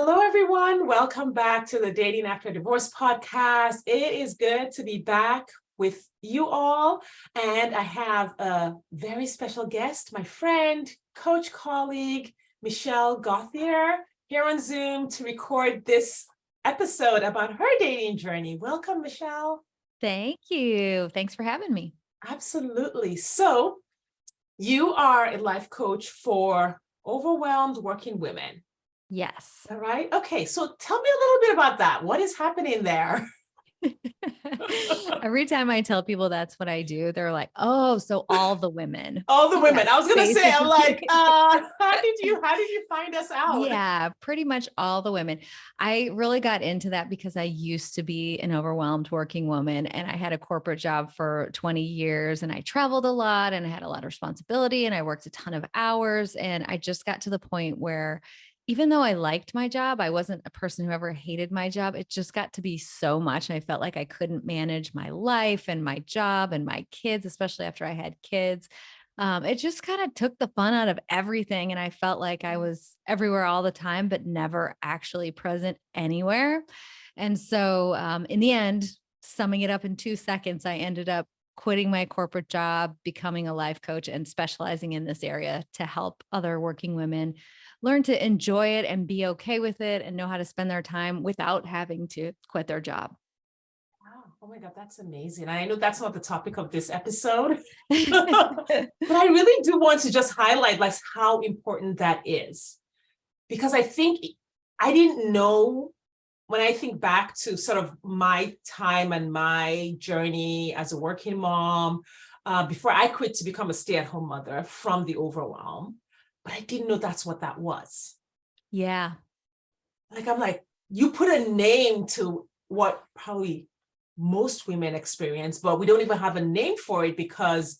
Hello, everyone. Welcome back to the Dating After Divorce podcast. It is good to be back with you all. And I have a very special guest, my friend, coach, colleague, Michelle Gauthier, here on Zoom to record this episode about her dating journey. Welcome, Michelle. Thank you. Thanks for having me. Absolutely. So you are a life coach for overwhelmed working women. Yes. All right. Okay. So tell me a little bit about that. What is happening there? Every time I tell people that's what I do, they're like, "Oh, so all the women." All the women. Yes, I was gonna say, I'm like, basically. how did you find us out? Yeah, pretty much all the women. I really got into that because I used to be an overwhelmed working woman and I had a corporate job for 20 years and I traveled a lot and I had a lot of responsibility and I worked a ton of hours. And I just got to the point where even though I liked my job, I wasn't a person who ever hated my job. It just got to be so much. And I felt like I couldn't manage my life and my job and my kids, especially after I had kids. It just kind of took the fun out of everything. And I felt like I was everywhere all the time, but never actually present anywhere. And so in the end, summing it up in 2 seconds, I ended up quitting my corporate job, becoming a life coach, and specializing in this area to help other working women learn to enjoy it and be okay with it and know how to spend their time without having to quit their job. Wow. Oh my God, that's amazing. I know that's not the topic of this episode, but I really do want to just highlight like how important that is. Because I think I didn't know when I think back to sort of my time and my journey as a working mom, before I quit to become a stay-at-home mother from the overwhelm, but I didn't know that's what that was. Yeah. I'm like, you put a name to what probably most women experience, but we don't even have a name for it because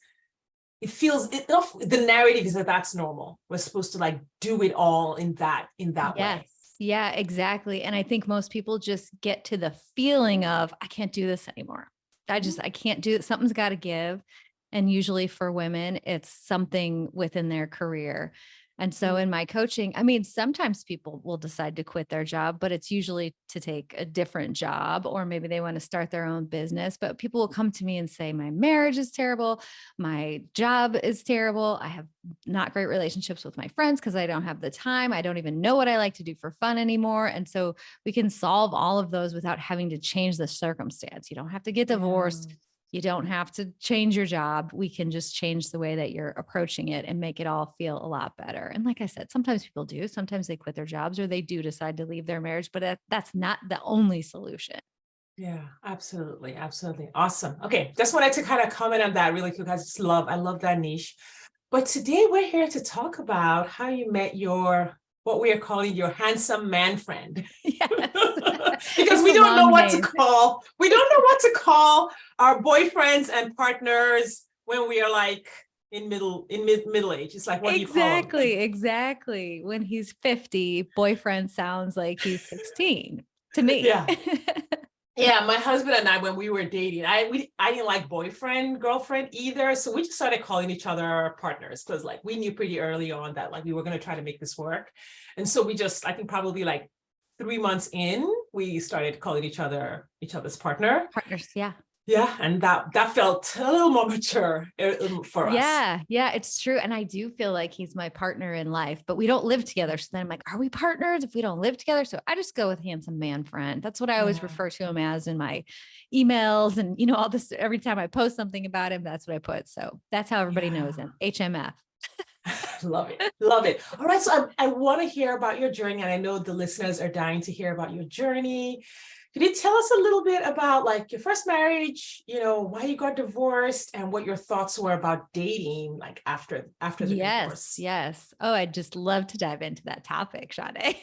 the narrative is that that's normal. We're supposed to like do it all in that Yes. way. Yeah, exactly. And I think most people just get to the feeling of, I can't do this anymore. I can't do it. Something's got to give. And usually for women, it's something within their career. And so in my coaching, I mean, sometimes people will decide to quit their job, but it's usually to take a different job, or maybe they want to start their own business. But people will come to me and say, my marriage is terrible. My job is terrible. I have not great relationships with my friends because I don't have the time. I don't even know what I like to do for fun anymore. And so we can solve all of those without having to change the circumstance. You don't have to get divorced. You don't have to change your job. We can just change the way that you're approaching it and make it all feel a lot better. And like I said, sometimes people do. Sometimes they quit their jobs or they do decide to leave their marriage, but that's not the only solution. Yeah, absolutely. Absolutely. Awesome. Okay. Just wanted to kind of comment on that really quick. I love that niche. But today we're here to talk about how you met what we are calling your handsome man friend. Yes. Because It's we a don't know long what to name. call. We don't know what to call our boyfriends and partners when we are like in middle age. It's like, what do you call them? Exactly. When he's 50, boyfriend sounds like he's 16 to me. Yeah. Yeah, my husband and I, when we were dating, I didn't like boyfriend, girlfriend either. So we just started calling each other partners because like we knew pretty early on that like we were going to try to make this work. And so I think probably like 3 months in, we started calling each other's partner. Partners. Yeah. Yeah, and that felt a little more mature for us. Yeah, it's true. And I do feel like he's my partner in life, but we don't live together. So then I'm like, are we partners if we don't live together? So I just go with handsome man friend. That's what I always Yeah. refer to him as in my emails. And, you know, all this, every time I post something about him, that's what I put. So that's how everybody knows Yeah. him. HMF. Love it. Love it. All right. So I want to hear about your journey. And I know the listeners are dying to hear about your journey. Could you tell us a little bit about like your first marriage, why you got divorced and what your thoughts were about dating like after the divorce? Yes. Oh, I'd just love to dive into that topic, Sade.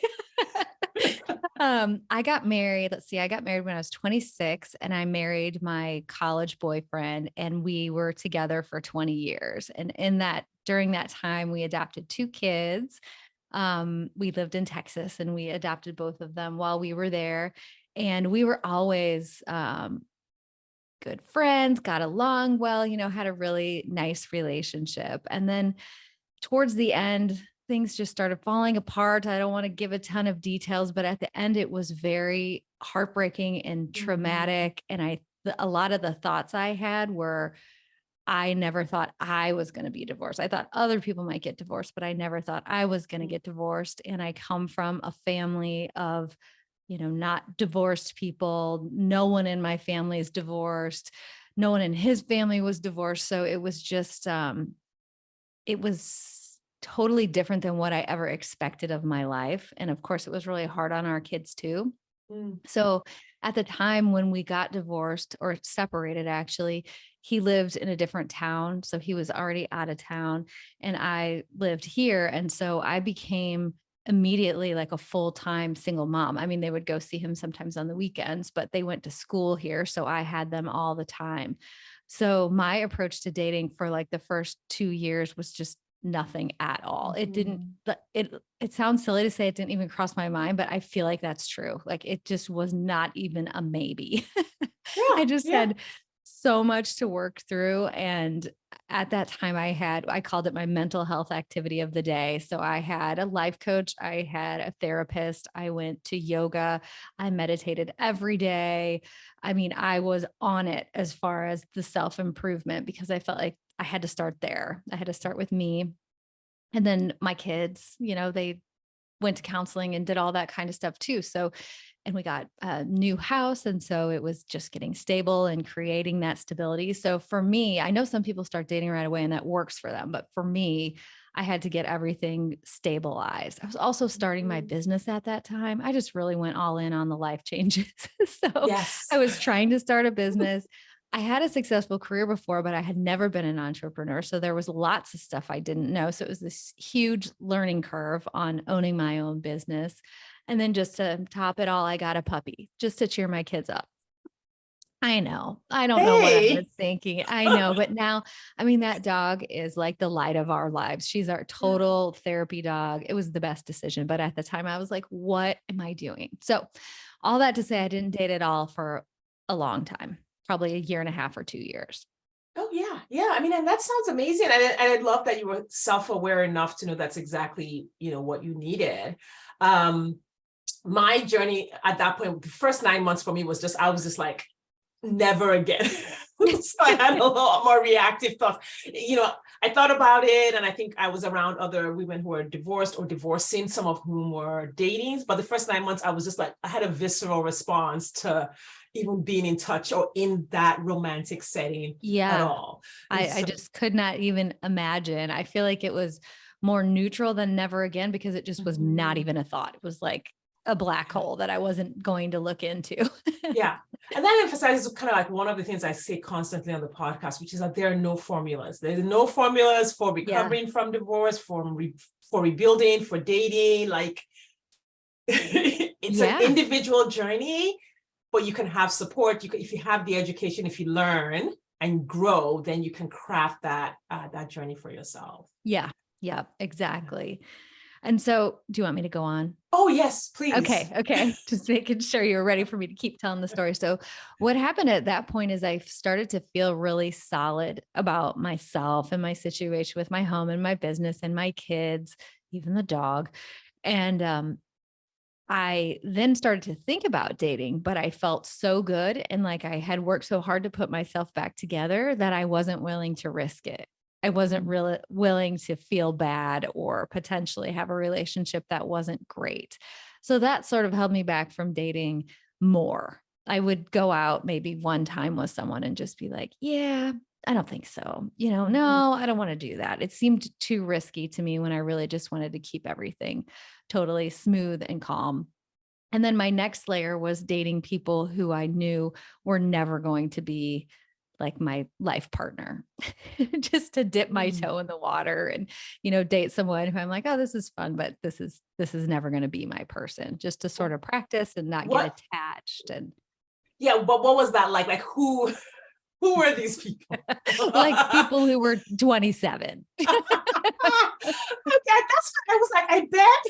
I got married. Let's see. I got married when I was 26 and I married my college boyfriend and we were together for 20 years. And during that time, we adopted 2 kids. We lived in Texas and we adopted both of them while we were there. And we were always, good friends, got along well, had a really nice relationship. And then towards the end, things just started falling apart. I don't want to give a ton of details, but at the end, it was very heartbreaking and traumatic. And a lot of the thoughts I had were, I never thought I was going to be divorced. I thought other people might get divorced, but I never thought I was going to get divorced. And I come from a family of, not divorced people. No one in my family is divorced. No one in his family was divorced. So it was just, it was totally different than what I ever expected of my life. And of course, it was really hard on our kids too. So at the time when we got divorced or separated, actually, he lived in a different town. So he was already out of town and I lived here. And so I became immediately like a full-time single mom. I mean, they would go see him sometimes on the weekends, but they went to school here. So I had them all the time. So my approach to dating for like the first 2 years was just nothing at all. It didn't, it sounds silly to say it didn't even cross my mind, but I feel like that's true. Like it just was not even a maybe. I just had so much to work through. And at that time I called it my mental health activity of the day. So I had a life coach, I had a therapist, I went to yoga, I meditated every day. I mean, I was on it as far as the self-improvement because I felt like I had to start there. I had to start with me. And then my kids, they went to counseling and did all that kind of stuff too. So, and we got a new house. And so it was just getting stable and creating that stability. So for me, I know some people start dating right away and that works for them. But for me, I had to get everything stabilized. I was also starting my business at that time. I just really went all in on the life changes. So I was trying to start a business. I had a successful career before, but I had never been an entrepreneur. So there was lots of stuff I didn't know. So it was this huge learning curve on owning my own business. And then just to top it all, I got a puppy just to cheer my kids up. I know. I don't know what I was thinking. I know. But now, I mean, that dog is like the light of our lives. She's our total therapy dog. It was the best decision. But at the time I was like, what am I doing? So all that to say, I didn't date at all for a long time, probably a year and a half or 2 years. Oh yeah. Yeah. I mean, and that sounds amazing. And I love that you were self-aware enough to know that's exactly, what you needed. My journey at that point, the first 9 months for me was I was just like, never again. So I had a lot more reactive thoughts. I thought about it, and I think I was around other women who were divorced or divorcing, some of whom were dating. But the first 9 months, I was just like, I had a visceral response to even being in touch or in that romantic setting at all. I just could not even imagine. I feel like it was more neutral than never again because it just was not even a thought. It was like a black hole that I wasn't going to look into. Yeah. And that emphasizes kind of like one of the things I say constantly on the podcast, which is that there are no formulas. There's no formulas for recovering from divorce, for rebuilding, for dating. Like it's an individual journey, but you can have support. If you have the education, if you learn and grow, then you can craft that journey for yourself. Yeah. Yeah, exactly. And so do you want me to go on? Oh, yes, please. Okay. Just making sure you're ready for me to keep telling the story. So what happened at that point is I started to feel really solid about myself and my situation with my home and my business and my kids, even the dog. And I then started to think about dating, but I felt so good. And like I had worked so hard to put myself back together that I wasn't willing to risk it. I wasn't really willing to feel bad or potentially have a relationship that wasn't great. So that sort of held me back from dating more. I would go out maybe one time with someone and just be like, yeah, I don't think so. No, I don't want to do that. It seemed too risky to me when I really just wanted to keep everything totally smooth and calm. And then my next layer was dating people who I knew were never going to be like my life partner, just to dip my toe in the water and, date someone who I'm like, oh, this is fun, but this is never going to be my person, just to sort of practice and not get attached. And but what was that like? Like who were these people? Like people who were 27. Okay, that's what I was like, I bet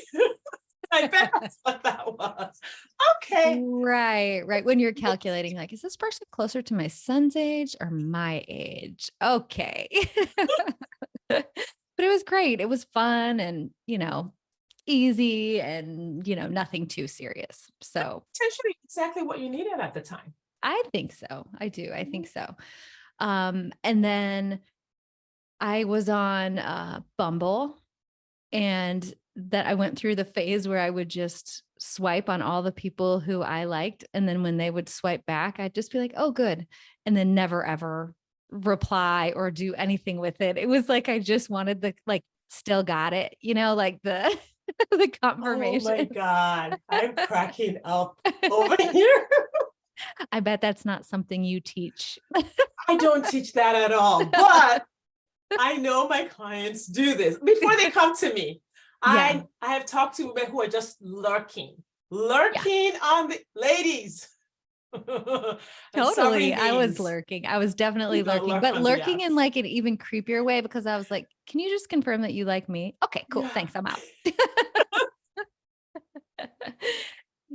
that's what that was. Okay. Right. When you're calculating, like, is this person closer to my son's age or my age? Okay. but it was great. It was fun and, easy and, nothing too serious. So Potentially exactly what you needed at the time. I think so. I do. I Mhm. think so. And then I was on Bumble, and that I went through the phase where I would just swipe on all the people who I liked. And then when they would swipe back, I'd just be like, oh, good. And then never ever reply or do anything with it. It was like I just wanted the like still got it, like the the Oh my confirmation. God, I'm cracking up over here. I bet that's not something you teach. I don't teach that at all, but I know my clients do this before they come to me. Yeah. I have talked to women who are just lurking, Yeah. on the ladies. I'm sorry, Totally. I was names. lurking. I was definitely We don't lurking, lurk but on the lurking in apps. like an even creepier way because I was like, can you just confirm that you like me? Okay, cool. Yeah. Thanks. I'm out.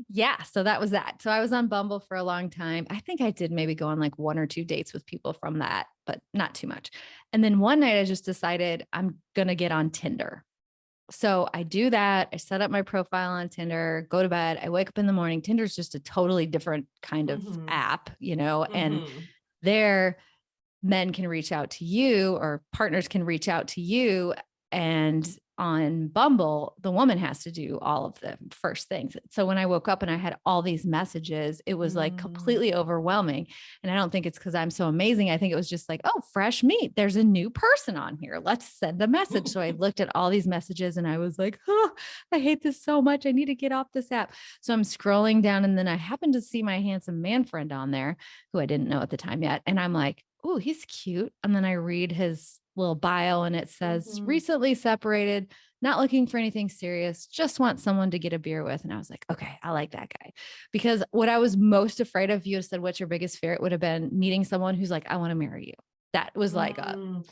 Yeah. So that was that. So I was on Bumble for a long time. I think I did maybe go on like 1 or 2 dates with people from that, but not too much. And then one night I just decided I'm going to get on Tinder. So I do that. I set up my profile on Tinder, go to bed. I wake up in the morning. Tinder's just a totally different kind of Mm-hmm. app, and Mm-hmm. there men can reach out to you or partners can reach out to you. And on Bumble, the woman has to do all of the first things. So when I woke up and I had all these messages, it was like Mm. completely overwhelming. And I don't think it's because I'm so amazing. I think it was just like, oh, fresh meat. There's a new person on here. Let's send a message. So I looked at all these messages and I was like, oh, I hate this so much. I need to get off this app. So I'm scrolling down and then I happened to see my handsome man friend on there who I didn't know at the time yet. And I'm like, oh, he's cute. And then I read his little bio and it says Mhm. recently separated, not looking for anything serious, just want someone to get a beer with. And I was like, okay, I like that guy. Because what I was most afraid of, you said, what's your biggest fear? It would have been meeting someone who's like, I want to marry you. That was like a Mm.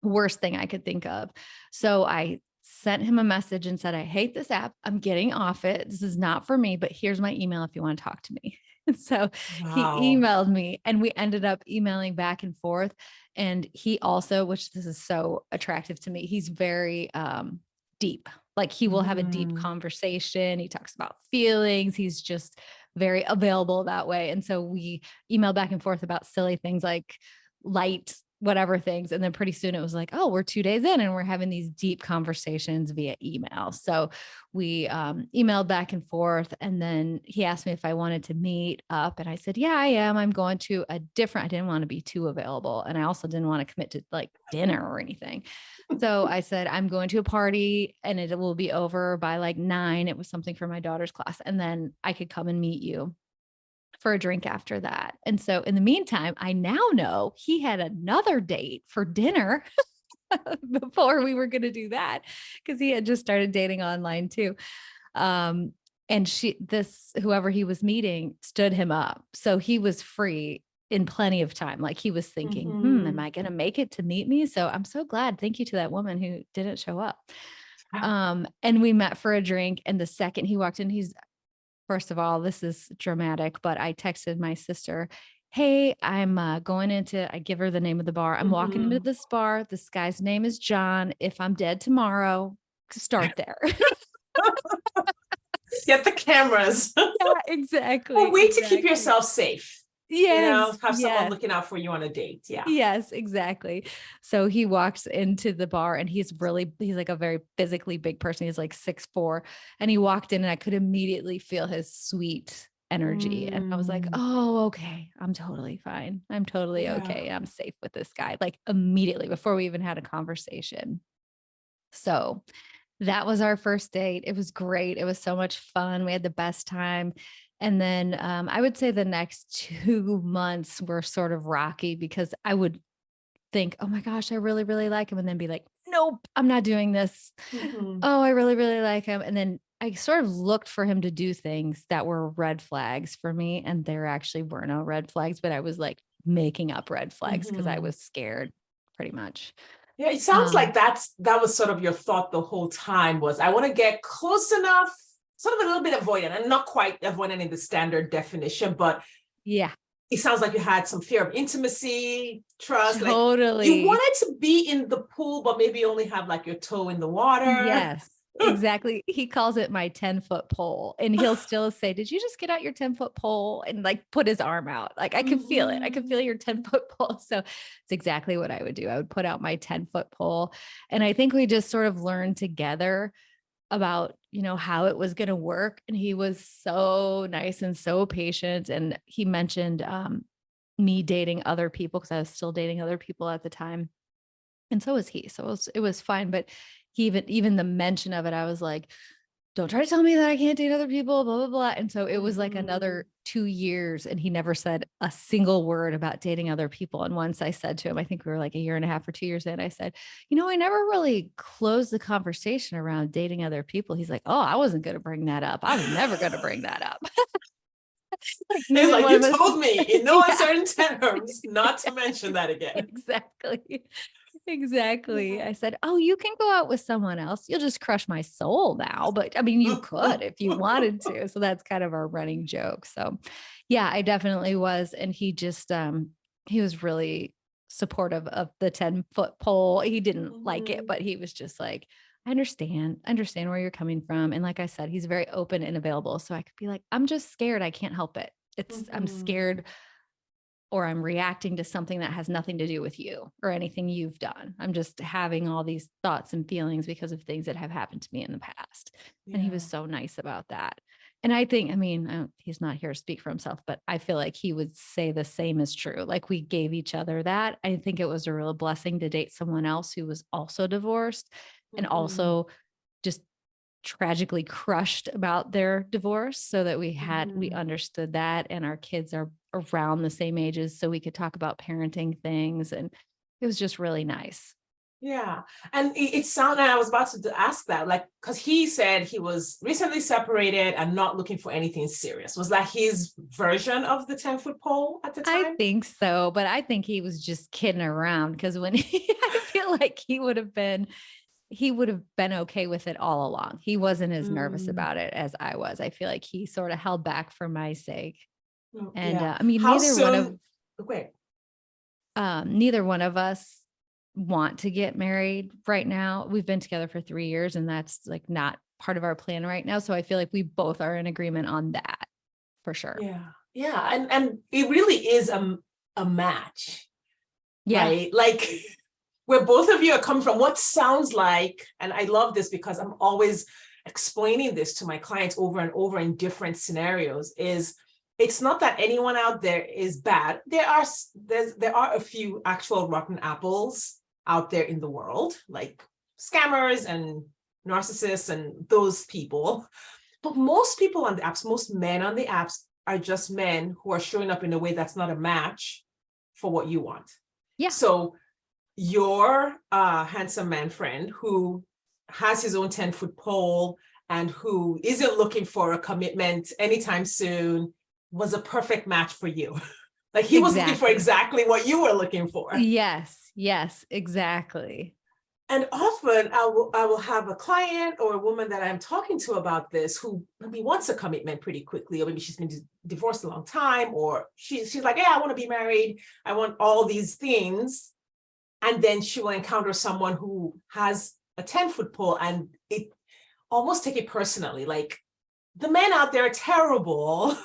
worst thing I could think of. So I sent him a message and said, I hate this app. I'm getting off it. This is not for me, but here's my email if you want to talk to me. And so he Wow. emailed me and we ended up emailing back and forth. And he also, which this is so attractive to me, he's very deep. Like he will have a deep Mhm. conversation. He talks about feelings. He's just very available that way. And so we emailed back and forth about silly things like light whatever things. And then pretty soon it was like, oh, we're 2 days in and we're having these deep conversations via email. So we emailed back and forth. And then he asked me if I wanted to meet up. And I said, yeah, I am. I'm going to I didn't want to be too available. And I also didn't want to commit to like dinner or anything. So I said, I'm going to a party and it will be over by like 9. It was something for my daughter's class. And then I could come and meet you for a drink after that. And so in the meantime, I now know he had another date for dinner before we were going to do that because he had just started dating online too. Um, and whoever he was meeting stood him up. So he was free in plenty of time. Like he was thinking, am Mhm. I going to make it to meet me? So I'm so glad. Thank you to that woman who didn't show up. And we met for a drink. And the second he walked in, first of all, this is dramatic, but I texted my sister, hey, I'm I give her the name of the bar. I'm walking into Mhm. this bar. This guy's name is John. If I'm dead tomorrow, start there. Get the cameras. Yeah, A exactly. way to keep Exactly. yourself safe. Yes. Have someone Yes. looking out for you on a date. Yeah. Yes, exactly. So he walks into the bar and he's like a very physically big person. He's like 6'4". And he walked in and I could immediately feel his sweet energy. And I was like, Mm. oh, okay. I'm totally fine. I'm totally Yeah. okay. I'm safe with this guy. Like immediately before we even had a conversation. So that was our first date. It was great. It was so much fun. We had the best time. And then I would say the next 2 months were sort of rocky because I would think, oh my gosh, I really, really like him. And then be like, nope, I'm not doing this. Mhm. Oh, I really, really like him. And then I sort of looked for him to do things that were red flags for me. And there actually were no red flags, but I was like making up red flags because I Mhm. was scared pretty much. Yeah, it sounds Um, like that was sort of your thought the whole time was I want to get close enough, sort of a little bit avoidant, and not quite avoidant in the standard definition, but yeah. it sounds like you had some fear of intimacy, trust, like Totally. you wanted to be in the pool, but maybe only have like your toe in the water. Yes, exactly. He calls it my 10-foot pole. And he'll still say, did you just get out your 10-foot pole and like put his arm out? Like I can feel it. I can feel your 10-foot pole. So it's exactly what I would do. I would put out my 10-foot pole. And I think we just sort of learned together about, how it was going to work. And he was so nice and so patient. And he mentioned me dating other people because I was still dating other people at the time. And so was he. So it was fine. But he even the mention of it, I was like, don't try to tell me that I can't date other people, blah, blah, blah. And so it was like another 2 years and he never said a single word about dating other people. And once I said to him, I think we were like a year and a half or 2 years in, I said, I never really closed the conversation around dating other people. He's like, oh, I wasn't going to bring that up. I was never going to bring that up. Like, it's like, you told me in no Yeah. uncertain terms not to mention that again. Exactly. I said, oh, you can go out with someone else. You'll just crush my soul now. But I mean, you could if you wanted to. So that's kind of our running joke. So yeah, I definitely was. And he just, he was really supportive of the 10-foot pole. He didn't like it, but he was just like, I understand where you're coming from. And like I said, he's very open and available. So I could be like, I'm just scared. I can't help it. I'm scared or I'm reacting to something that has nothing to do with you or anything you've done. I'm just having all these thoughts and feelings because of things that have happened to me in the past. Yeah. And he was so nice about that. And I think, he's not here to speak for himself, but I feel like he would say the same is true. Like we gave each other that. I think it was a real blessing to date someone else who was also divorced and also just tragically crushed about their divorce so that we understood that. And our kids are around the same ages. So we could talk about parenting things. And it was just really nice. Yeah. And it sounded, I was about to ask that, like, because he said he was recently separated and not looking for anything serious. Was that his version of the 10-foot pole at the time? I think so, but I think he was just kidding around because when I feel like he would have been okay with it all along. He wasn't as nervous about it as I was. I feel like he sort of held back for my sake. And neither one of us want to get married right now. We've been together for 3 years and that's like not part of our plan right now. So I feel like we both are in agreement on that for sure. Yeah. Yeah. And it really is a match. Yeah. Right? Like where both of you are coming from, what sounds like, and I love this because I'm always explaining this to my clients over and over in different scenarios, is it's not that anyone out there is bad. There are a few actual rotten apples out there in the world, like scammers and narcissists and those people. But most people on the apps, most men on the apps are just men who are showing up in a way that's not a match for what you want. Yeah. So your handsome man friend who has his own 10-foot pole and who isn't looking for a commitment anytime soon was a perfect match for you. Like he was looking for exactly what you were looking for. Yes, exactly. And often I will have a client or a woman that I'm talking to about this who maybe wants a commitment pretty quickly, or maybe she's been divorced a long time, or she's like, yeah, I want to be married. I want all these things. And then she will encounter someone who has a 10-foot pole and it almost take it personally. Like the men out there are terrible.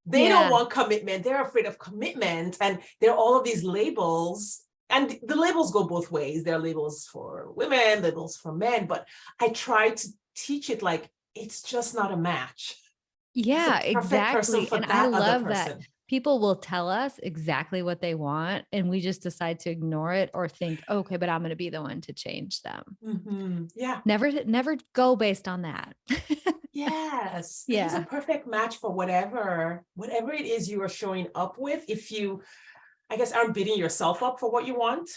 They don't want commitment. They're afraid of commitment. And there are all of these labels. And the labels go both ways. There are labels for women, labels for men. But I try to teach it like it's just not a match. Yeah, exactly. And I love that. People will tell us exactly what they want and we just decide to ignore it or think, okay, but I'm going to be the one to change them. Mm-hmm. Yeah. Never go based on that. Yes. Yeah. It's a perfect match for whatever it is you are showing up with. If you, I guess, aren't beating yourself up for what you want.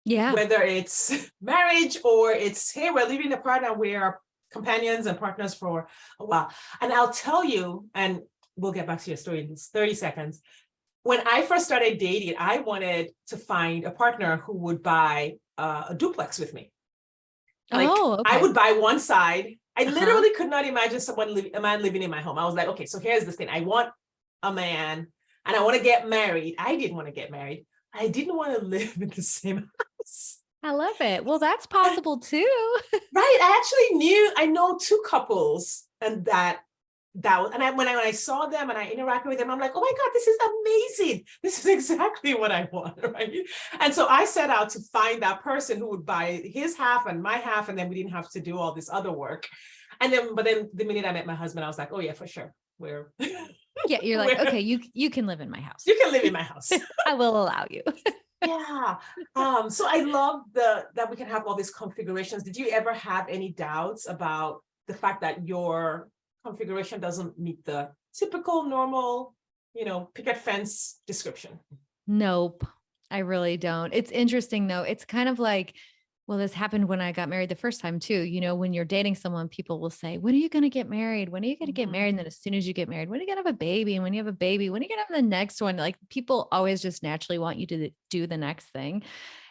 Yeah. Whether it's marriage or it's, hey, we're living apart and we're companions and partners for a while. And I'll tell you, and we'll get back to your story in 30 seconds. When I first started dating, I wanted to find a partner who would buy a duplex with me. Like I would buy one side. I literally could not imagine a man living in my home. I was like, okay, so here's this thing. I want a man and I want to get married. I didn't want to get married. I didn't want to live in the same house. I love it. Well, that's possible too. Right. I know two couples, and when I saw them and I interacted with them, I'm like, oh my God, this is amazing. This is exactly what I want. Right. And so I set out to find that person who would buy his half and my half, and then we didn't have to do all this other work. But then the minute I met my husband, I was like, oh yeah, for sure. Yeah, you're like, okay, you can live in my house. You can live in my house. I will allow you. Yeah. So I love that we can have all these configurations. Did you ever have any doubts about the fact that your configuration doesn't meet the typical normal, picket fence description? Nope, I really don't. It's interesting though. It's kind of like, well, this happened when I got married the first time too. When you're dating someone, people will say, when are you going to get married? When are you going to get married? And then as soon as you get married, when are you going to have a baby? And when you have a baby, when are you going to have the next one? Like, people always just naturally want you to do the next thing.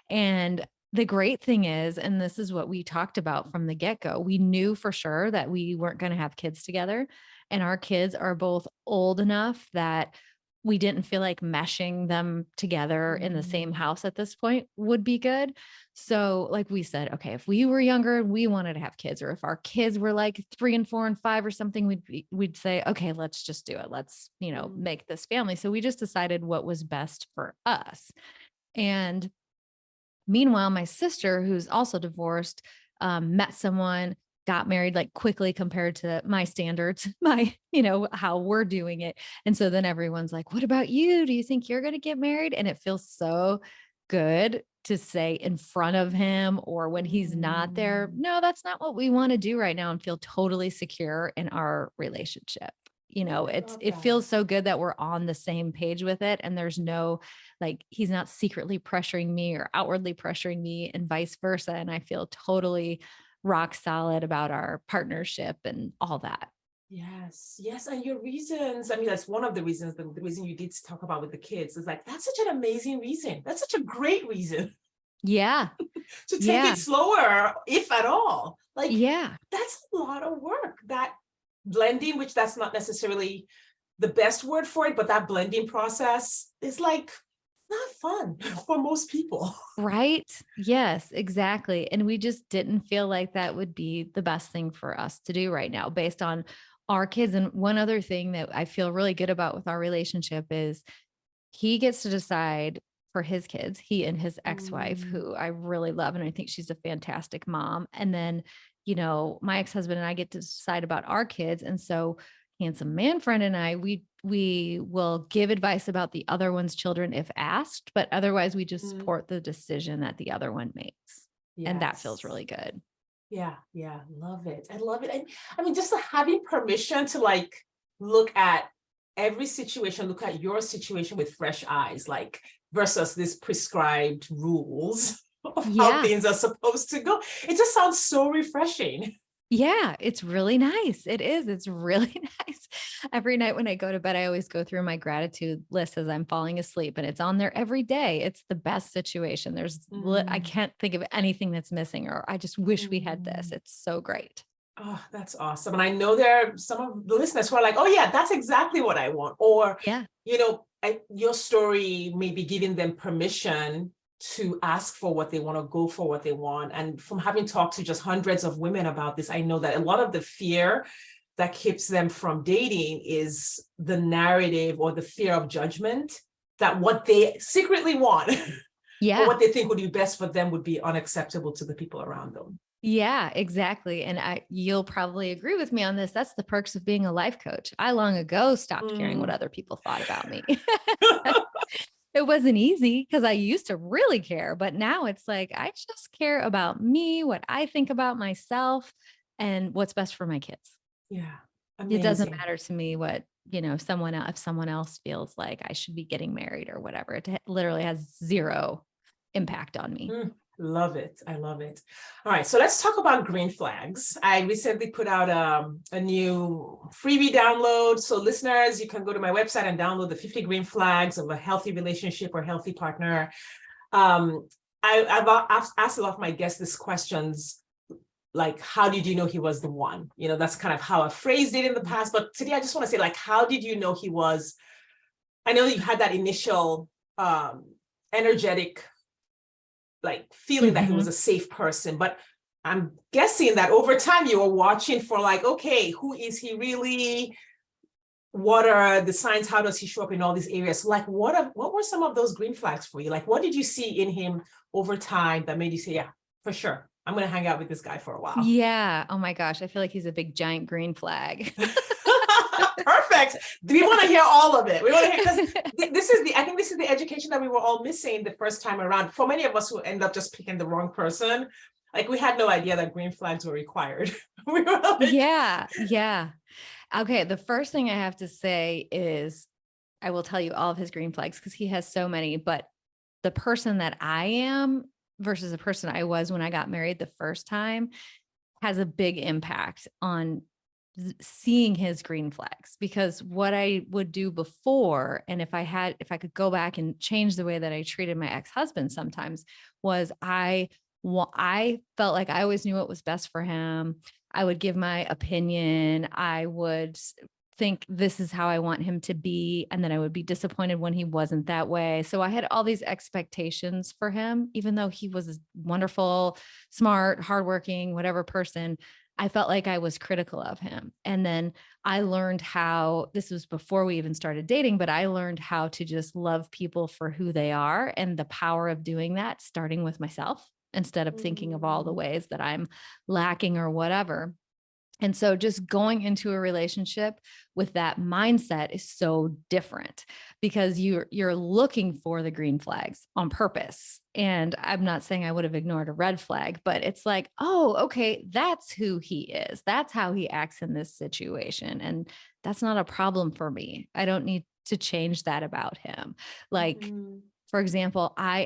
And the great thing is, and this is what we talked about from the get-go, we knew for sure that we weren't going to have kids together. And our kids are both old enough that we didn't feel like meshing them together in the same house at this point would be good. So like we said, okay, if we were younger and we wanted to have kids, or if our kids were like 3 and 4 and 5 or something, we'd say, okay, let's just do it. Let's, make this family. So we just decided what was best for us. And meanwhile, my sister, who's also divorced, met someone, got married like quickly compared to my standards, how we're doing it. And so then everyone's like, what about you? Do you think you're going to get married? And it feels so good to say in front of him, or when he's not there, no, that's not what we want to do right now, and feel totally secure in our relationship. It feels so good that we're on the same page with it. And there's no, like, he's not secretly pressuring me or outwardly pressuring me, and vice versa. And I feel totally rock solid about our partnership and all that. Yes. And your reasons, that's one of the reasons, the reason you did talk about with the kids is like, that's such an amazing reason. That's such a great reason. Yeah. To take it slower, if at all. Like, yeah, that's a lot of work. That blending, which that's not necessarily the best word for it, but that blending process is like not fun for most people. Right. Yes, exactly. And we just didn't feel like that would be the best thing for us to do right now based on our kids. And one other thing that I feel really good about with our relationship is he gets to decide for his kids, he and his ex-wife, who I really love. And I think she's a fantastic mom. And then, my ex-husband and I get to decide about our kids. And so handsome man friend and I, we will give advice about the other one's children if asked, but otherwise we just support the decision that the other one makes. Yes. And that feels really good. Yeah. Love it. I love it. And just having permission to like look at every situation, look at your situation with fresh eyes, like versus this prescribed rules of how things are supposed to go. It just sounds so refreshing. Yeah, it's really nice. It is. It's really nice. Every night when I go to bed, I always go through my gratitude list as I'm falling asleep, and it's on there every day. It's the best situation. I can't think of anything that's missing, or I just wish we had this. It's so great. Oh, that's awesome. And I know there are some of the listeners who are like, oh yeah, that's exactly what I want. Or, your story may be giving them permission to ask for what they want, or go for what they want. And from having talked to just hundreds of women about this, I know that a lot of the fear that keeps them from dating is the narrative or the fear of judgment, that what they secretly want, or what they think would be best for them would be unacceptable to the people around them. Yeah, exactly. And you'll probably agree with me on this. That's the perks of being a life coach. I long ago stopped caring what other people thought about me. It wasn't easy because I used to really care, but now it's like, I just care about me, what I think about myself, and what's best for my kids. Yeah. Amazing. It doesn't matter to me what, if someone else feels like I should be getting married or whatever. It literally has zero impact on me. Love it. I love it. All right. So let's talk about green flags. I recently put out a new freebie download. So listeners, you can go to my website and download the 50 green flags of a healthy relationship or healthy partner. I've asked a lot of my guests these questions, like, how did you know he was the one? That's kind of how I phrased it in the past. But today I just want to say, like, how did you know he was I know you had that initial energetic like feeling that he was a safe person, but I'm guessing that over time you were watching for like, okay, who is he really? What are the signs? How does he show up in all these areas? Like, what were some of those green flags for you? Like, what did you see in him over time that made you say, yeah, for sure, I'm going to hang out with this guy for a while? Yeah. Oh my gosh. I feel like he's a big giant green flag. Perfect. We want to hear all of it. We want to hear, because I think this is the education that we were all missing the first time around. For many of us who end up just picking the wrong person, like we had no idea that green flags were required. We were like, Yeah. Yeah. Okay. The first thing I have to say is I will tell you all of his green flags because he has so many, but the person that I am versus the person I was when I got married the first time has a big impact on seeing his green flags, because what I would do before, and if I could go back and change the way that I treated my ex-husband sometimes, was I felt like I always knew what was best for him. I would give my opinion. I would think this is how I want him to be. And then I would be disappointed when he wasn't that way. So I had all these expectations for him, even though he was a wonderful, smart, hardworking, whatever person. I felt like I was critical of him. And then I learned how, this was before we even started dating, but I learned how to just love people for who they are, and the power of doing that, starting with myself instead of thinking of all the ways that I'm lacking or whatever. And so just going into a relationship with that mindset is so different, because you're looking for the green flags on purpose. And I'm not saying I would have ignored a red flag, but it's like, oh, okay, that's who he is. That's how he acts in this situation. And that's not a problem for me. I don't need to change that about him. Like, for example, I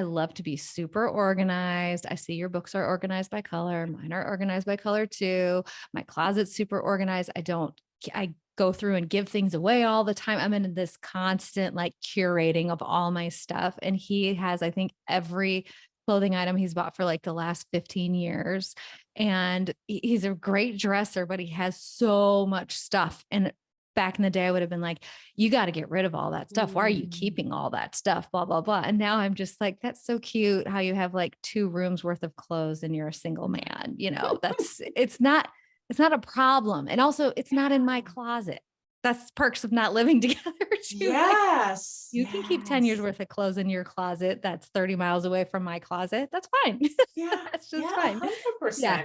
love to be super organized. I see your books are organized by color. Mine are organized by color too. My closet's super organized. I go through and give things away all the time. I'm in this constant like curating of all my stuff. And he has, I think, every clothing item he's bought for like the last 15 years. And he's a great dresser, but he has so much stuff. And back in the day, I would have been like, you got to get rid of all that stuff. Why are you keeping all that stuff? Blah, blah, blah. And now I'm just like, that's so cute how you have like 2 rooms worth of clothes and you're a single man. It's not a problem. And also it's not in my closet. That's perks of not living together too. yes. Like, you can keep 10 years worth of clothes in your closet. That's 30 miles away from my closet. That's fine. Yeah. That's just fine. 100%. Yeah.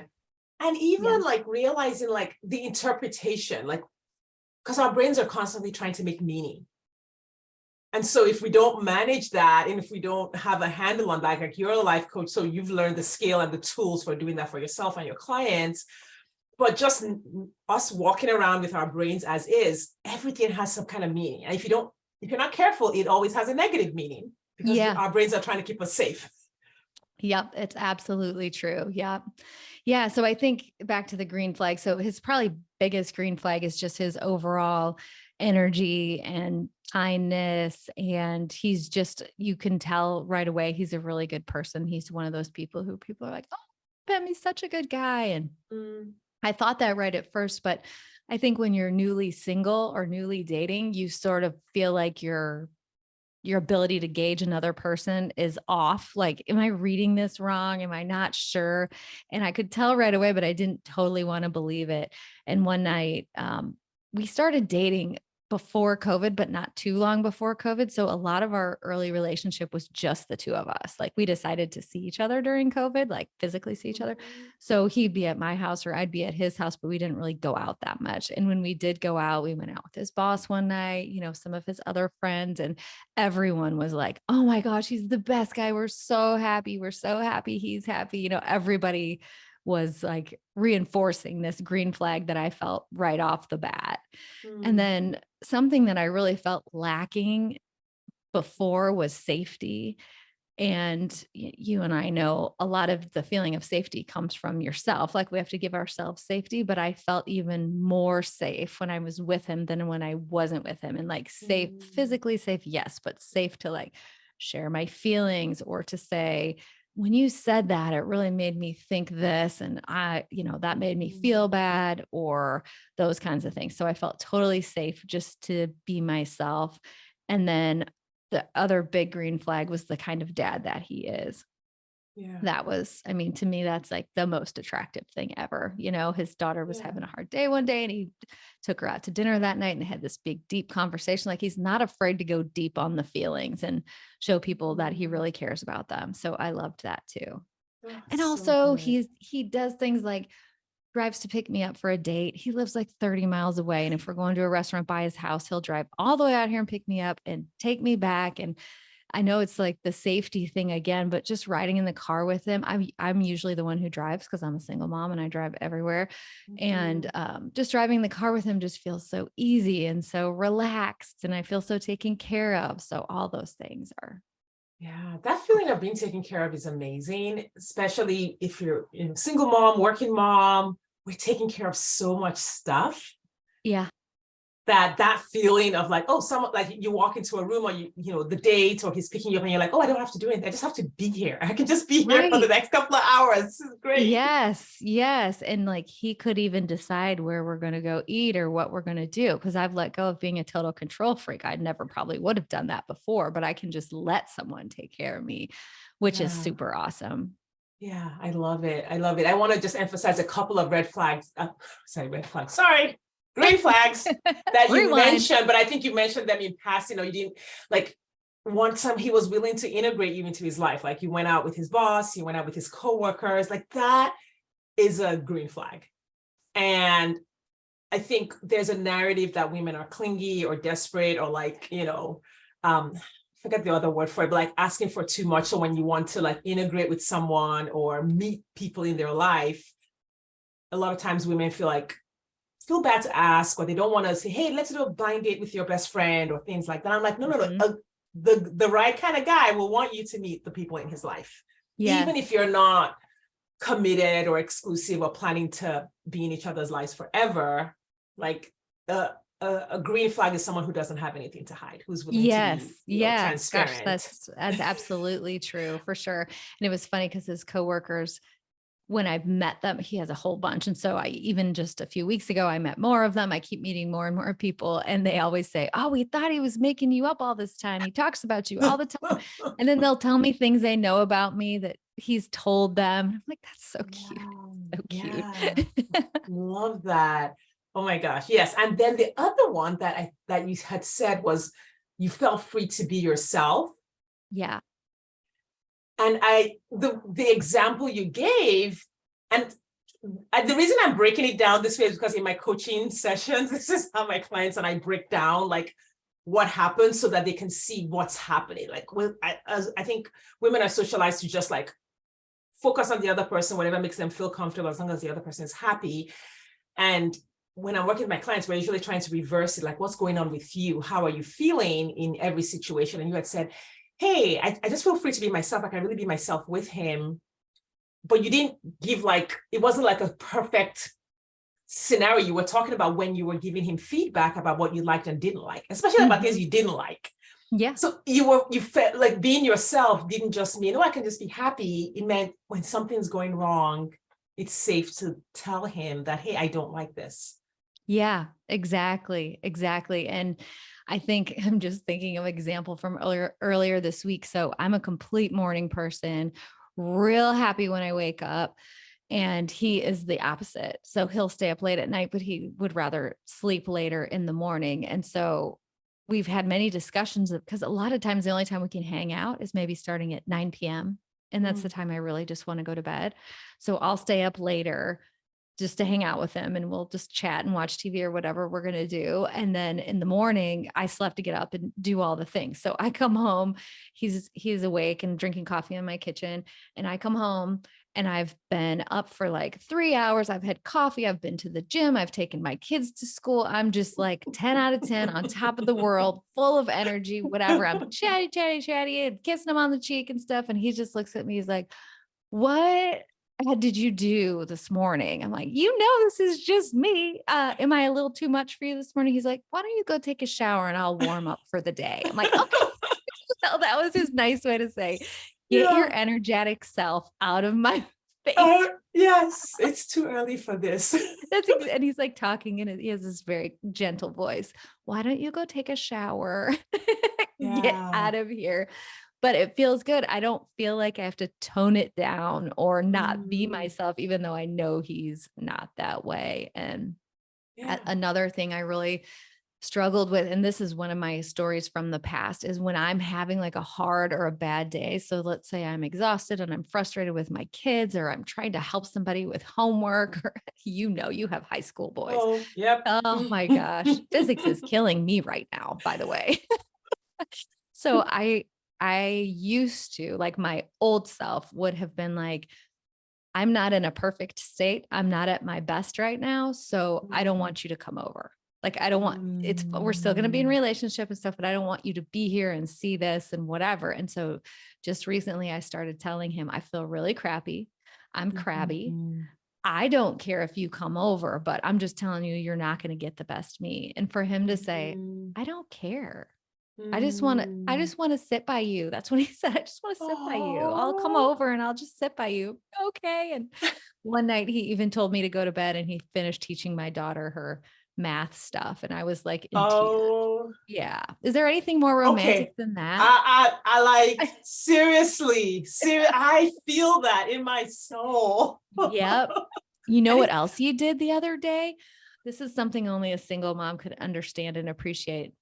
And even like realizing like the interpretation, like, because our brains are constantly trying to make meaning. And so if we don't manage that, and if we don't have a handle on that, like you're a life coach, so you've learned the skill and the tools for doing that for yourself and your clients, but just us walking around with our brains as is, everything has some kind of meaning. And if you're not careful, it always has a negative meaning, because our brains are trying to keep us safe. Yep, it's absolutely true. Yep. Yeah. So I think back to the green flag. So his probably biggest green flag is just his overall energy and kindness. And he's just, you can tell right away, he's a really good person. He's one of those people who people are like, oh, Pam, he's such a good guy. And I thought that right at first, but I think when you're newly single or newly dating, you sort of feel like your ability to gauge another person is off. Like, am I reading this wrong? Am I not sure? And I could tell right away, but I didn't totally want to believe it. And one night, we started dating before COVID, but not too long before COVID. So a lot of our early relationship was just the 2 of us. Like, we decided to see each other during COVID, like physically see each other. So he'd be at my house or I'd be at his house, but we didn't really go out that much. And when we did go out, we went out with his boss one night, some of his other friends, and everyone was like, oh my gosh, he's the best guy. We're so happy. We're so happy. He's happy. Everybody was like reinforcing this green flag that I felt right off the bat. And then something that I really felt lacking before was safety. And you and I know a lot of the feeling of safety comes from yourself. Like, we have to give ourselves safety, but I felt even more safe when I was with him than when I wasn't with him. And like safe, physically safe, yes, but safe to like share my feelings or to say, when you said that, it really made me think this, and that made me feel bad, or those kinds of things. So I felt totally safe just to be myself. And then the other big green flag was the kind of dad that he is. Yeah. That was, I mean, to me, that's like the most attractive thing ever. His daughter was Yeah. having a hard day one day and he took her out to dinner that night and had this big, deep conversation. Like, he's not afraid to go deep on the feelings and show people that he really cares about them. So I loved that too. Oh, And so also good. he does things like drives to pick me up for a date. He lives like 30 miles away. And if we're going to a restaurant by his house, he'll drive all the way out here and pick me up and take me back. And I know it's like the safety thing again, but just riding in the car with him, I'm usually the one who drives because I'm a single mom and I drive everywhere. And just driving the car with him just feels so easy and so relaxed, and I feel so taken care of. So all those things are. Yeah, that feeling of being taken care of is amazing, especially if you're single mom, working mom. We're taking care of so much stuff. Yeah. That feeling of like, oh, someone, like you walk into a room or the date, or he's picking you up and you're like, oh, I don't have to do anything. I just have to be here. I can just be here for the Right. next couple of hours. This is great. Yes. Yes. And like he could even decide where we're going to go eat or what we're going to do. Cause I've let go of being a total control freak. I never probably would have done that before, but I can just let someone take care of me, which is super awesome. Yeah, I love it. I love it. I want to just emphasize a couple of red flags. Sorry, green flags that you mentioned, but I think you mentioned them in passing, or you didn't. Like, one time he was willing to integrate you into his life. Like, you went out with his boss, you went out with his coworkers. Like, that is a green flag. And I think there's a narrative that women are clingy or desperate, or like, forget the other word for it, but like asking for too much. So when you want to like integrate with someone or meet people in their life, a lot of times women feel bad to ask, or they don't want to say, hey, let's do a blind date with your best friend or things like that. I'm like, no. The right kind of guy will want you to meet the people in his life. Yeah. Even if you're not committed or exclusive or planning to be in each other's lives forever, like a green flag is someone who doesn't have anything to hide, who's willing to be transparent. Gosh, that's absolutely true, for sure. And it was funny because his coworkers, when I've met them, he has a whole bunch. And so even just a few weeks ago, I met more of them. I keep meeting more and more people. And they always say, oh, we thought he was making you up all this time. He talks about you all the time. And then they'll tell me things they know about me that he's told them. I'm like, that's so cute. So cute. Love that. Oh my gosh. Yes. And then the other one that you had said was you felt free to be yourself. Yeah. And the example you gave, and the reason I'm breaking it down this way is because in my coaching sessions, this is how my clients and I break down like what happens so that they can see what's happening. Like, I think women are socialized to just like focus on the other person, whatever makes them feel comfortable, as long as the other person is happy. And when I'm working with my clients, we're usually trying to reverse it. Like, what's going on with you? How are you feeling in every situation? And you had said, hey, I just feel free to be myself. I can really be myself with him. But you didn't give it wasn't like a perfect scenario. You were talking about when you were giving him feedback about what you liked and didn't like, especially about things you didn't like. Yeah. So you felt like being yourself didn't just mean, oh, I can just be happy. It meant when something's going wrong, it's safe to tell him that, hey, I don't like this. Yeah, exactly. Exactly. And I think I'm just thinking of an example from earlier this week. So I'm a complete morning person, real happy when I wake up, and he is the opposite. So he'll stay up late at night, but he would rather sleep later in the morning. And so we've had many discussions because a lot of times the only time we can hang out is maybe starting at 9 p.m. And that's the time I really just want to go to bed. So I'll stay up later just to hang out with him, and we'll just chat and watch TV or whatever we're going to do. And then in the morning, I still have to get up and do all the things. So I come home, he's awake and drinking coffee in my kitchen. And I come home and I've been up for like 3 hours. I've had coffee. I've been to the gym. I've taken my kids to school. I'm just like 10 out of 10 on top of the world, full of energy, whatever. I'm chatty, and kissing him on the cheek and stuff. And he just looks at me. He's like, what did you do this morning? I'm like, this is just me. Am I a little too much for you this morning? He's like, why don't you go take a shower and I'll warm up for the day? I'm like, okay. So that was his nice way to say, Get Yeah. your energetic self out of my face. Yes, it's too early for this. And he's like talking and he has this very gentle voice. Why don't you go take a shower? Get Yeah. out of here. But it feels good. I don't feel like I have to tone it down or not be Mm, myself, even though I know he's not that way. And yeah. another thing I really struggled with, and this is one of my stories from the past, is when I'm having like a hard or a bad day. So let's say I'm exhausted and I'm frustrated with my kids, or I'm trying to help somebody with homework, or you have high school boys. Oh, yep. Oh my gosh. Physics is killing me right now, by the way. So I used to, like, my old self would have been like, I'm not in a perfect state. I'm not at my best right now. So I don't want you to come over. Like, I don't want we're still going to be in Mm, relationship and stuff, but I don't want you to be here and see this and whatever. And so just recently I started telling him, I feel really crappy. I'm crabby. mhm, I don't care if you come over, but I'm just telling you, you're not going to get the best me. And for him to say, mhm, I don't care. I mm. just want to sit by you. That's what he said. I just want to sit by you. I'll come Oh, over and I'll just sit by you. Okay. And one night he even told me to go to bed and he finished teaching my daughter her math stuff. And I was like in tears. oh, Yeah. Is there anything more romantic okay. than that? I like seriously, I feel that in my soul. Yep. You know And what it's else you did the other day? This is something only a single mom could understand and appreciate.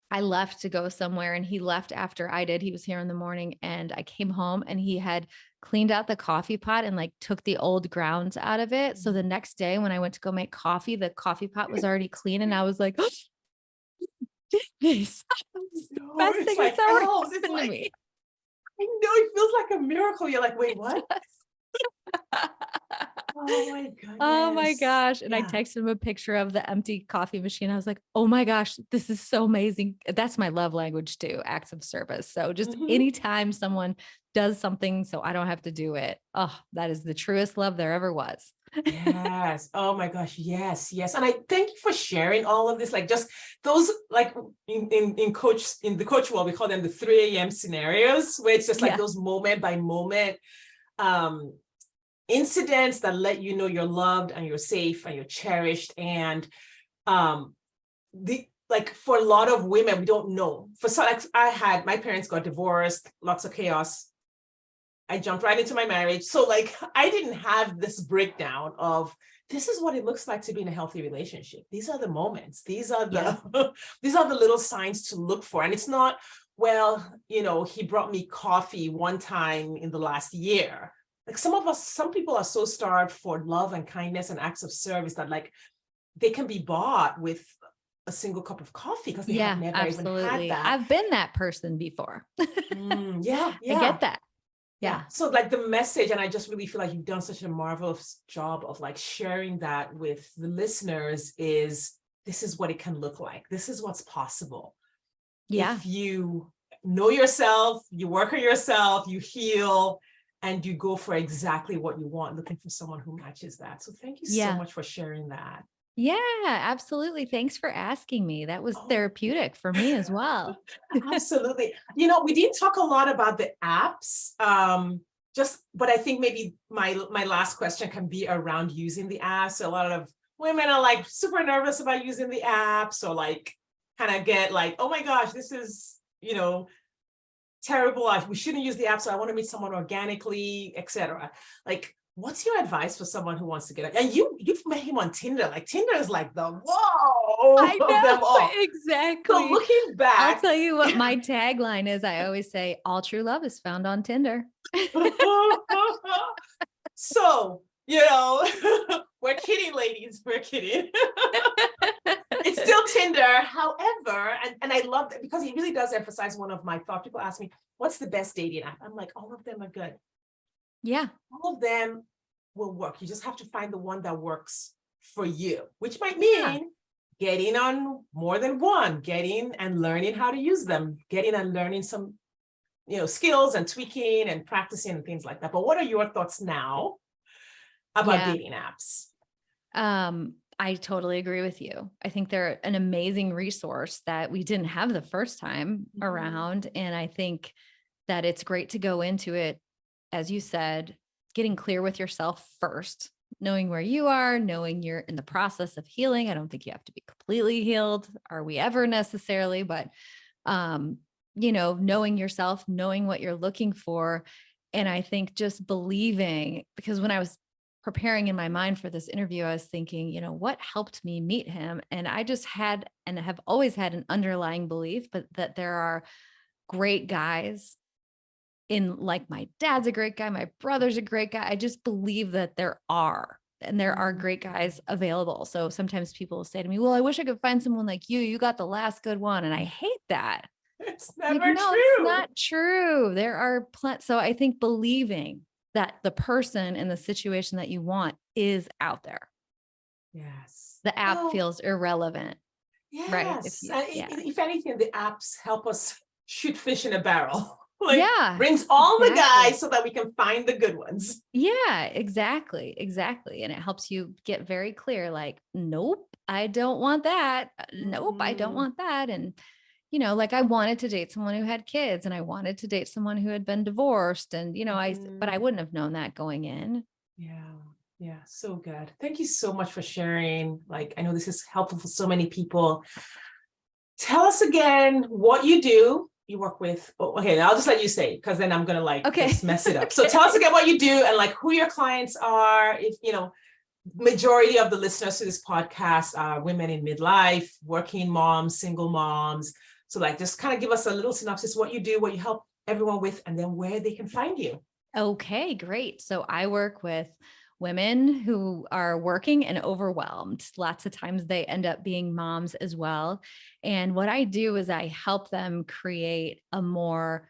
I left to go somewhere and he left after I did. He was here in the morning and I came home and he had cleaned out the coffee pot and like took the old grounds out of it. So the next day when I went to go make coffee, the coffee pot was already clean and I was like, oh, this is the no, best it's thing that's like ever elves. It's happened to like me. I know it feels like a miracle. You're like, wait, what? Oh my Oh my goodness. gosh. And I Yeah. texted him a picture of the empty coffee machine. I was like, oh my gosh, this is so amazing. That's my love language too, acts of service. So just Mhm. anytime someone does something so I don't have to do it, oh, that is the truest love there ever was. Yes. Oh my gosh. Yes. Yes. And I thank you for sharing all of this. Like just those, like in the coach world, we call them the 3 a.m. scenarios, where it's just like Yeah. those moment by moment um incidents that let you know you're loved and you're safe and you're cherished. And um the like for a lot of women, we don't know. For some, like I had my parents got divorced, lots of chaos. I jumped right into my marriage. So like I didn't have this breakdown of this is what it looks like to be in a healthy relationship. These are the moments. These are Yeah. the these are the little signs to look for. And it's not, well, he brought me coffee one time in the last year. Like some people are so starved for love and kindness and acts of service that like they can be bought with a single cup of coffee because they have Yeah, never even had absolutely. that. I've been that person before. Yeah, I yeah. get that. Yeah. Yeah. So like the message, and I just really feel like you've done such a marvelous job of like sharing that with the listeners is this is what it can look like. This is what's possible. Yeah. If you know yourself, you work on yourself, you heal, and you go for exactly what you want, looking for someone who matches that. So thank you so Yeah. much for sharing that. Yeah, absolutely. Thanks for asking me. That was Oh, therapeutic for me as well. absolutely. We didn't talk a lot about the apps. But I think maybe my last question can be around using the apps. So a lot of women are like super nervous about using the apps, or like kind of get like, oh my gosh, this is, terrible. We shouldn't use the app. So I want to meet someone organically, etc. Like, what's your advice for someone who wants to get it? And you've met him on Tinder. Like Tinder is like the whoa I of them know, all. So exactly. looking I'll back, tell you what my tagline is. I always say, all true love is found on Tinder. so, we're kidding, ladies. We're kidding. It's still Tinder. However, and I love that because it really does emphasize one of my thoughts. People ask me, what's the best dating app? I'm like, all of them are good. Yeah. All of them will work. You just have to find the one that works for you, which might Yeah. mean getting on more than one, getting and learning how to use them, getting and learning some, skills and tweaking and practicing and things like that. But what are your thoughts now about Yeah. dating apps? I totally agree with you. I think they're an amazing resource that we didn't have the first time Mhm. around. And I think that it's great to go into it, as you said, getting clear with yourself first, knowing where you are, knowing you're in the process of healing. I don't think you have to be completely healed. Are we ever necessarily? But, knowing yourself, knowing what you're looking for. And I think just believing, because when I was preparing in my mind for this interview, I was thinking, what helped me meet him? And I just had, and have always had an underlying belief, but that there are great guys like my dad's a great guy. My brother's a great guy. I just believe that there are great guys available. So sometimes people will say to me, well, I wish I could find someone like you. You got the last good one. And I hate that. It's Like, never no, true. it's not true. There are so I think believing that the person in the situation that you want is out there. Yes. The app feels irrelevant. Right. Yes. If anything, the apps help us shoot fish in a barrel. Brings all the guys so that we can find the good ones. Yeah, exactly. And it helps you get very clear, like, nope, I don't want that. Nope, I don't want that. And, I wanted to date someone who had kids, and I wanted to date someone who had been divorced. And, but I wouldn't have known that going in. Yeah. So good. Thank you so much for sharing. I know this is helpful for so many people. Tell us again what you do. You work with, okay, I'll just let you say, because then I'm going to just mess it up. So tell us again what you do and who your clients are. If, majority of the listeners to this podcast are women in midlife, working moms, single moms. So just kind of give us a little synopsis, what you do, what you help everyone with, and then where they can find you. Okay, great. So I work with women who are working and overwhelmed. Lots of times they end up being moms as well. And what I do is I help them create a more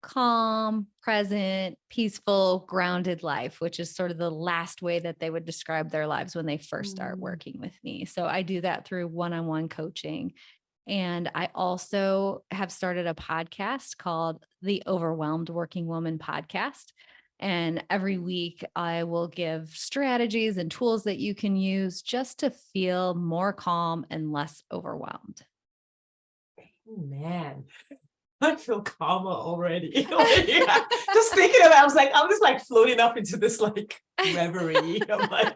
calm, present, peaceful, grounded life, which is sort of the last way that they would describe their lives when they first start working with me. So I do that through one-on-one coaching. And I also have started a podcast called the Overwhelmed Working Woman Podcast. And every week I will give strategies and tools that you can use just to feel more calm and less overwhelmed. Man, I feel calmer already. Just thinking of it, I'm just floating up into this reverie of my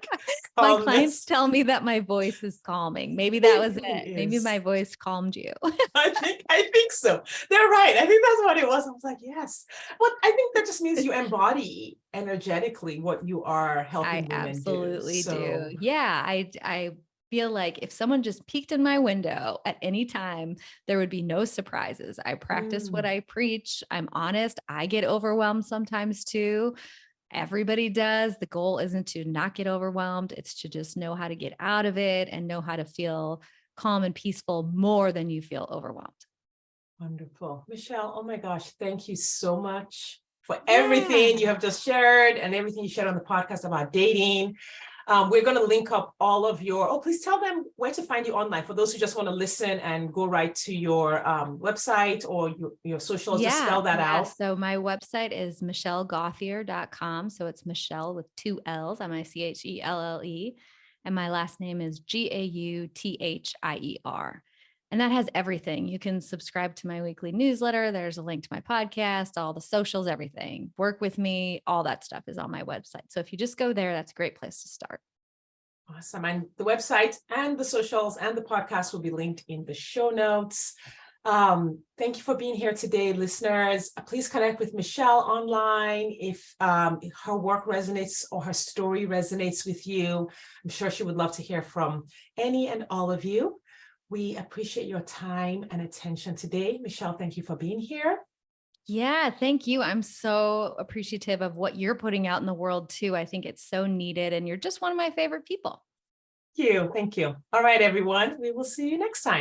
clients tell me that my voice is calming. Maybe that was it. Maybe my voice calmed you. I think so. They're right. I think that's what it was. I was yes. Well, I think that just means you embody energetically what you are helping women do. I absolutely do. Yeah. I feel like if someone just peeked in my window at any time, there would be no surprises. I practice what I preach. I'm honest. I get overwhelmed sometimes too. Everybody does. The goal isn't to not get overwhelmed. It's to just know how to get out of it and know how to feel calm and peaceful more than you feel overwhelmed. Wonderful. Michelle, oh my gosh, thank you so much for everything you have just shared and everything you shared on the podcast about dating. We're going to link up all of please tell them where to find you online for those who just want to listen and go right to your website or your socials. Just spell that out. So my website is michellegauthier.com. So it's Michelle with 2 L's, MICHELLE. And my last name is GAUTHIER. And that has everything. You can subscribe to my weekly newsletter. There's a link to my podcast, all the socials, everything. Work with me. All that stuff is on my website. So if you just go there, that's a great place to start. Awesome. And the website and the socials and the podcast will be linked in the show notes. Thank you for being here today, listeners. Please connect with Michelle online if her work resonates or her story resonates with you. I'm sure she would love to hear from any and all of you. We appreciate your time and attention today. Michelle, thank you for being here. Yeah, thank you. I'm so appreciative of what you're putting out in the world too. I think it's so needed, and you're just one of my favorite people. Thank you. All right, everyone. We will see you next time.